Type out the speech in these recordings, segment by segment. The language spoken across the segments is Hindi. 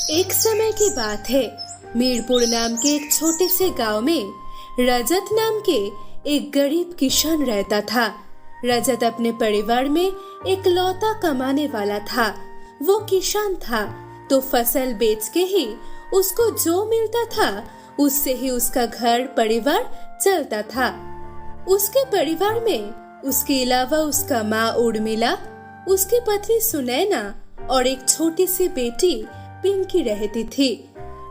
एक समय की बात है। मीरपुर नाम के एक छोटे से गांव में रजत नाम के एक गरीब किसान रहता था। रजत अपने परिवार में एक लौता कमाने वाला था। वो किसान था तो फसल बेच के ही उसको जो मिलता था उससे ही उसका घर परिवार चलता था। उसके परिवार में उसके अलावा उसका माँ उर्मिला, उसकी पत्नी सुनैना और एक छोटी सी बेटी पिंकी रहती थी।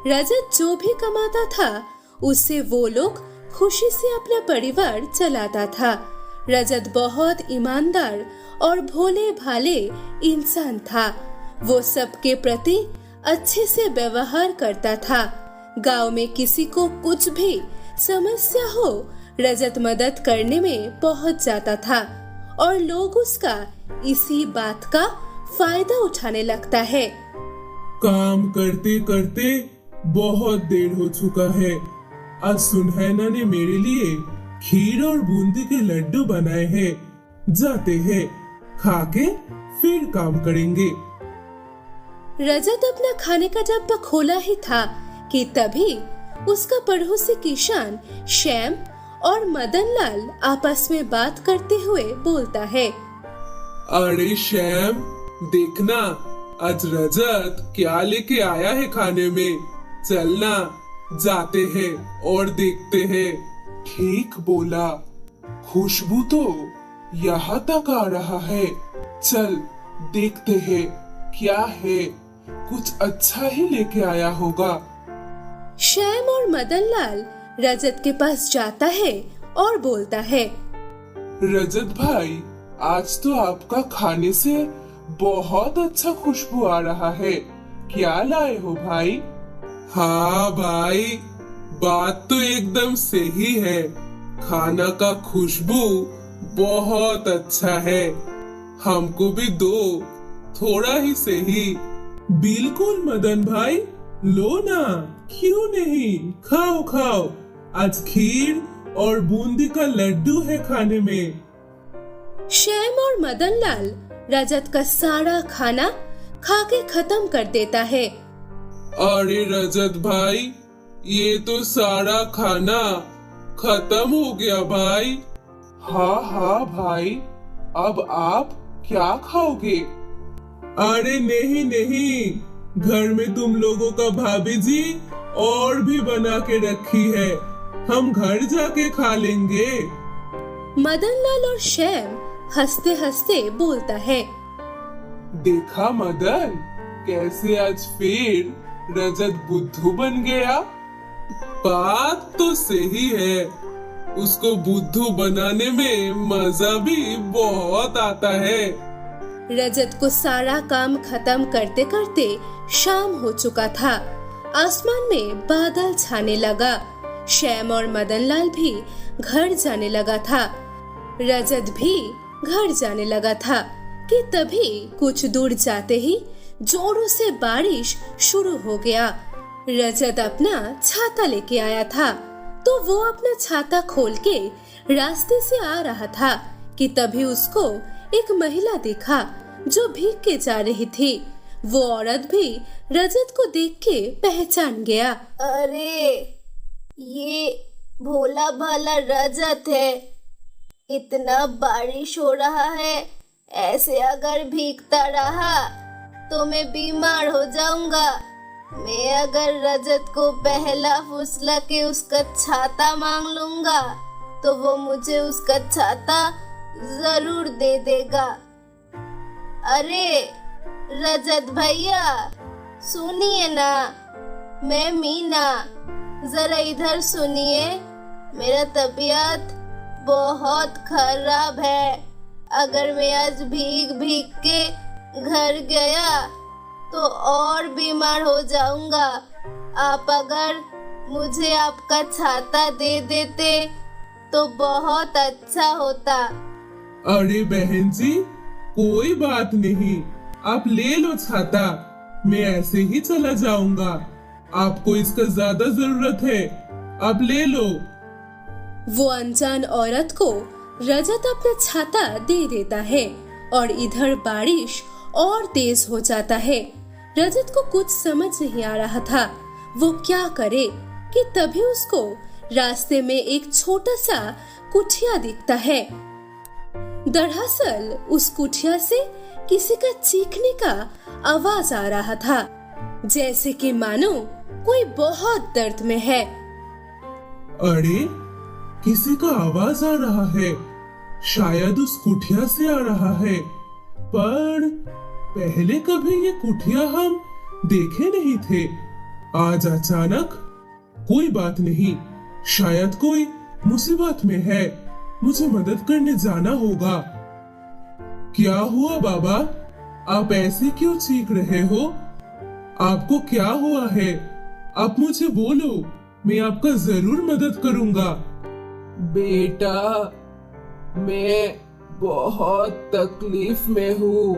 रजत जो भी कमाता था उससे वो लोग खुशी से अपना परिवार चलाता था। रजत बहुत ईमानदार और भोले भाले इंसान था। वो सबके प्रति अच्छे से व्यवहार करता था। गांव में किसी को कुछ भी समस्या हो रजत मदद करने में पहुंच जाता था और लोग उसका इसी बात का फायदा उठाने लगता है। काम करते करते बहुत देर हो चुका है। आज सुनैना ने मेरे लिए खीर और बूंदी के लड्डू बनाए हैं। जाते हैं, खा के फिर काम करेंगे। रजत अपना खाने का डब्बा खोला ही था कि तभी उसका पड़ोसी किसान श्याम और मदन लाल आपस में बात करते हुए बोलता है। अरे श्याम, देखना आज रजत क्या लेके आया है खाने में। चलना, जाते हैं और देखते हैं। ठीक बोला, खुशबू तो यहाँ तक आ रहा है। चल देखते हैं क्या है, कुछ अच्छा ही लेके आया होगा। श्याम और मदन लाल रजत के पास जाता है और बोलता है। रजत भाई, आज तो आपका खाने से बहुत अच्छा खुशबू आ रहा है। क्या लाए हो भाई? हाँ भाई, बात तो एकदम सही है। खाना का खुशबू बहुत अच्छा है। हमको भी दो, थोड़ा ही सही। बिल्कुल मदन भाई, लो ना, क्यों नहीं, खाओ खाओ। आज खीर और बूंदी का लड्डू है खाने में। श्याम और मदन लाल रजत का सारा खाना खा के खत्म कर देता है। अरे रजत भाई, ये तो सारा खाना खत्म हो गया भाई। हाँ हाँ भाई, अब आप क्या खाओगे? अरे नहीं नहीं, घर में तुम लोगों का भाभी जी और भी बना के रखी है, हम घर जाके खा लेंगे। मदन लाल और श्याम हंसते हंसते बोलता है। देखा मदन, कैसे आज फिर रजत बुद्धू बन गया। बात तो सही है, उसको बुद्धू बनाने में मजा भी बहुत आता है। रजत को सारा काम खत्म करते करते शाम हो चुका था। आसमान में बादल छाने लगा। श्याम और मदन लाल भी घर जाने लगा था। रजत भी घर जाने लगा था कि तभी कुछ दूर जाते ही जोरों से बारिश शुरू हो गया। रजत अपना छाता लेके आया था तो वो अपना छाता खोल के रास्ते से आ रहा था कि तभी उसको एक महिला दिखा जो भीग के जा रही थी। वो औरत भी रजत को देख के पहचान गया। अरे, ये भोला भाला रजत है। इतना बारिश हो रहा है, ऐसे अगर भीगता रहा तो मैं बीमार हो जाऊंगा। मैं अगर रजत को बहला फुसला के उसका छाता मांग लूंगा तो वो मुझे उसका छाता जरूर दे देगा। अरे रजत भैया, सुनिए ना, मैं मीना, जरा इधर सुनिए। मेरा तबीयत बहुत खराब है। अगर मैं आज भीग भीग के घर गया तो और बीमार हो जाऊंगा। आप अगर मुझे आपका छाता दे देते तो बहुत अच्छा होता। अरे बहन जी, कोई बात नहीं, आप ले लो छाता, मैं ऐसे ही चला जाऊंगा। आपको इसका ज्यादा जरूरत है, आप ले लो। वो अनजान औरत को रजत अपना छाता दे देता है और इधर बारिश और तेज हो जाता है। रजत को कुछ समझ नहीं आ रहा था वो क्या करे कि तभी उसको रास्ते में एक छोटा सा कुटिया दिखता है। दरअसल उस कुटिया से किसी का चीखने का आवाज आ रहा था, जैसे कि मानो कोई बहुत दर्द में है। अरे, किसी का आवाज आ रहा है, शायद उस कुटिया से आ रहा है। पर पहले कभी ये कुटिया हम देखे नहीं थे, आज अचानक। कोई बात नहीं, शायद कोई मुसीबत में है, मुझे मदद करने जाना होगा। क्या हुआ बाबा, आप ऐसे क्यों चीख रहे हो? आपको क्या हुआ है? आप मुझे बोलो, मैं आपका जरूर मदद करूंगा। बेटा, मैं बहुत तकलीफ में हूँ।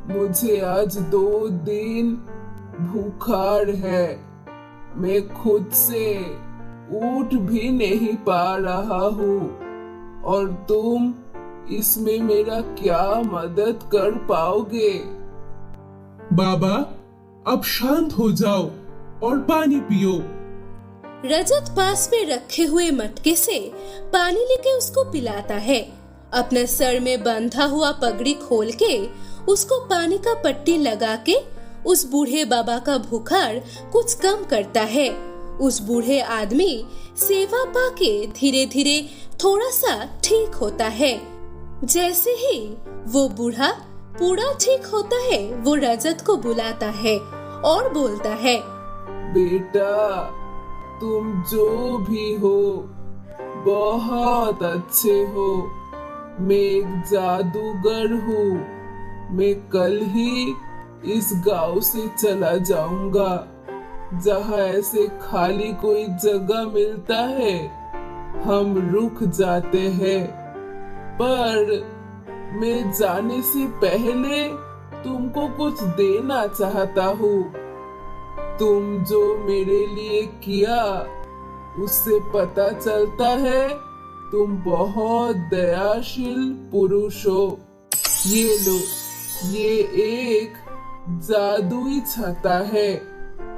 मुझे आज 2 दिन बुखार है। मैं खुद से उठ भी नहीं पा रहा हूँ और तुम इसमें मेरा क्या मदद कर पाओगे? बाबा, अब शांत हो जाओ और पानी पियो। रजत पास में रखे हुए मटके से पानी लेके उसको पिलाता है। अपने सर में बंधा हुआ पगड़ी खोल के उसको पानी का पट्टी लगा के उस बूढ़े बाबा का बुखार कुछ कम करता है। उस बूढ़े आदमी सेवा पाके धीरे धीरे थोड़ा सा ठीक होता है। जैसे ही वो बूढ़ा पूरा ठीक होता है, वो रजत को बुलाता है और बोलता है, बेटा, तुम जो भी हो बहुत अच्छे हो। मैं एक जादूगर हूँ। मैं कल ही इस गांव से चला जाऊंगा। जहाँ ऐसे खाली कोई जगह मिलता है हम रुक जाते हैं। पर मैं जाने से पहले तुमको कुछ देना चाहता हूँ। तुम जो मेरे लिए किया उससे पता चलता है तुम बहुत दयाशील पुरुष हो। ये लो, ये एक जादुई छाता है।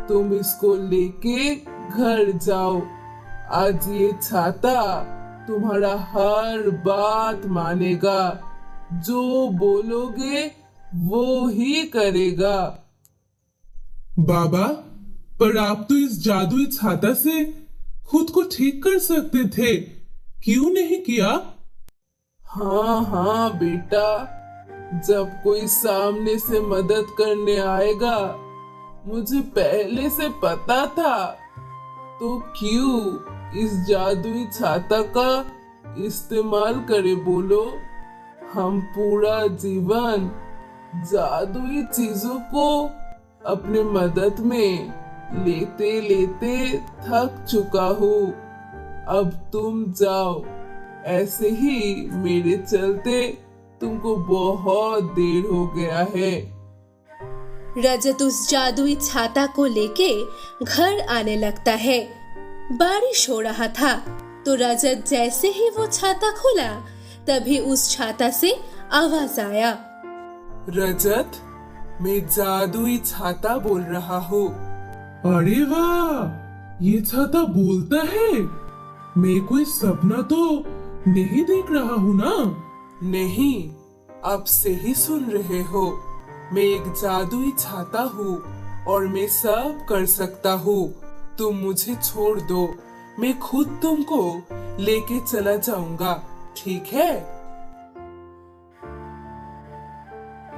तुम इसको लेके घर जाओ। आज ये छाता तुम्हारा हर बात मानेगा। जो बोलोगे वो ही करेगा। बाबा, पर आप तो इस जादुई छाता से खुद को ठीक कर सकते थे, क्यों नहीं किया? हाँ हाँ बेटा, जब कोई सामने से मदद करने आएगा, मुझे पहले से पता था, तो क्यों इस जादुई छाता का इस्तेमाल करे बोलो। हम पूरा जीवन जादुई चीजों को अपने मदद में लेते लेते थक चुका हूँ। अब तुम जाओ। ऐसे ही मेरे चलते तुमको बहुत देर हो गया है। रजत उस जादुई छाता को लेके घर आने लगता है। बारिश हो रहा था, तो रजत जैसे ही वो छाता खोला, तभी उस छाता से आवाज आया, रजत, मैं जादुई छाता बोल रहा हूँ। अरे वाह, ये छाता बोलता है। मैं कोई सपना तो नहीं देख रहा हूँ ना? नहीं, अब से ही सुन रहे हो। मैं एक जादुई छाता हूँ और मैं सब कर सकता हूँ। तुम मुझे छोड़ दो, मैं खुद तुमको लेके चला जाऊंगा, ठीक है?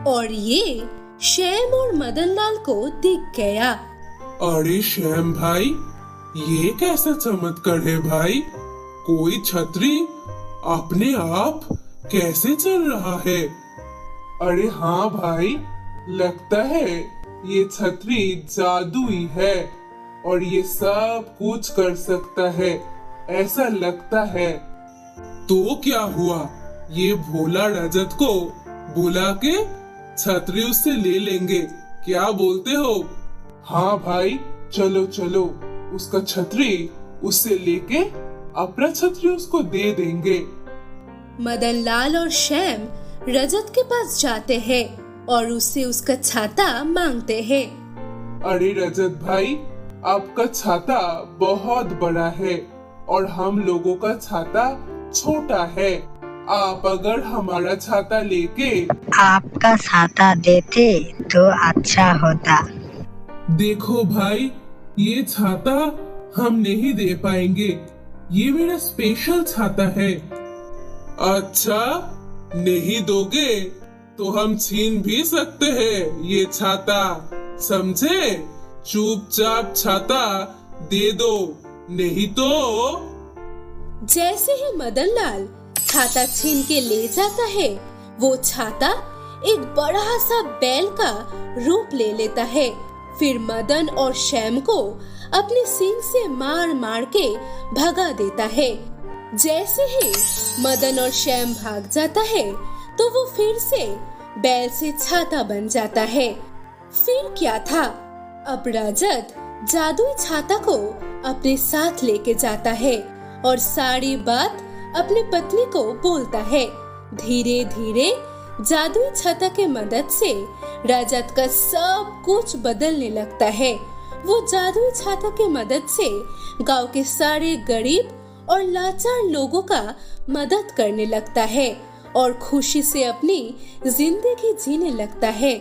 और ये श्याम और मदनलाल को दिख गया। अरे श्याम भाई, ये कैसा चमत्कार है भाई? कोई छतरी अपने आप कैसे चल रहा है? अरे हाँ भाई, लगता है ये छतरी जादुई है और ये सब कुछ कर सकता है, ऐसा लगता है। तो क्या हुआ? ये भोला रजत को बुला के छतरी उससे ले लेंगे, क्या बोलते हो? हाँ भाई, चलो चलो, उसका छतरी उससे लेके अपना छतरी उसको दे देंगे। मदनलाल और श्याम रजत के पास जाते हैं और उससे उसका छाता मांगते हैं। अरे रजत भाई, आपका छाता बहुत बड़ा है और हम लोगों का छाता छोटा है। आप अगर हमारा छाता लेके आपका छाता देते तो अच्छा होता। देखो भाई, ये छाता हम नहीं दे पाएंगे, ये मेरा स्पेशल छाता है। अच्छा, नहीं दोगे तो हम छीन भी सकते हैं ये छाता, समझे? चुपचाप छाता दे दो, नहीं तो। जैसे ही मदन लाल छाता छीन के ले जाता है, वो छाता एक बड़ा सा बैल का रूप ले लेता है। फिर मदन और श्याम को अपने सींग से मार मार के भगा देता है। जैसे ही मदन और श्याम भाग जाता है, तो वो फिर से बैल से छाता बन जाता है। फिर क्या था, अब रजत जादुई छाता को अपने साथ लेके जाता है और सारी बात अपनी पत्नी को बोलता है। धीरे धीरे जादुई छाता के मदद से रजत का सब कुछ बदलने लगता है। वो जादुई छाता के मदद से गांव के सारे गरीब और लाचार लोगों का मदद करने लगता है और खुशी से अपनी जिंदगी जीने लगता है।